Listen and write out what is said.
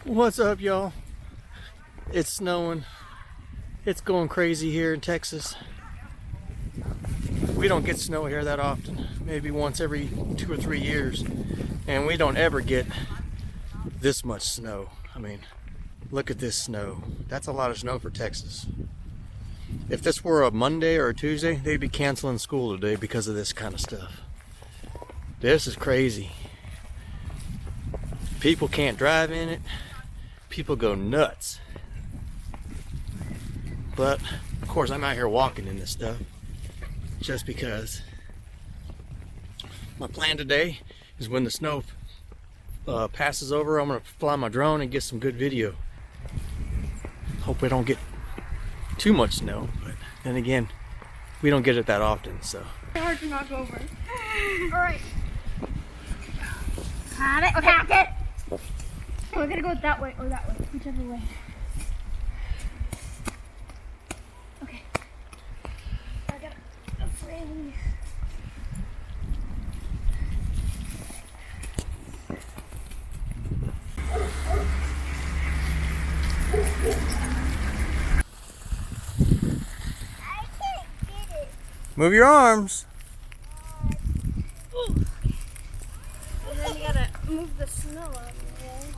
What's up, y'all? It's snowing. It's going crazy here in Texas. We don't get snow here that often, maybe once every 2 or 3 years, and we don't ever get this much snow. I mean, look at this snow. That's a lot of snow for Texas. If this were a Monday or a Tuesday, they'd be canceling school today because of this kind of stuff. This is crazy. People can't drive in it. People go nuts. But of course I'm out here walking in this stuff just because my plan today is when the snow passes over, I'm gonna fly my drone and get some good video. Hope we don't get too much snow, but then again, we don't get it that often, so. It's hard to knock over. Alright. Have it, pack it! We're gonna go that way or that way, whichever way. Okay. I got a friend. I can't get it. Move your arms. And then you gotta move the snow out of the way.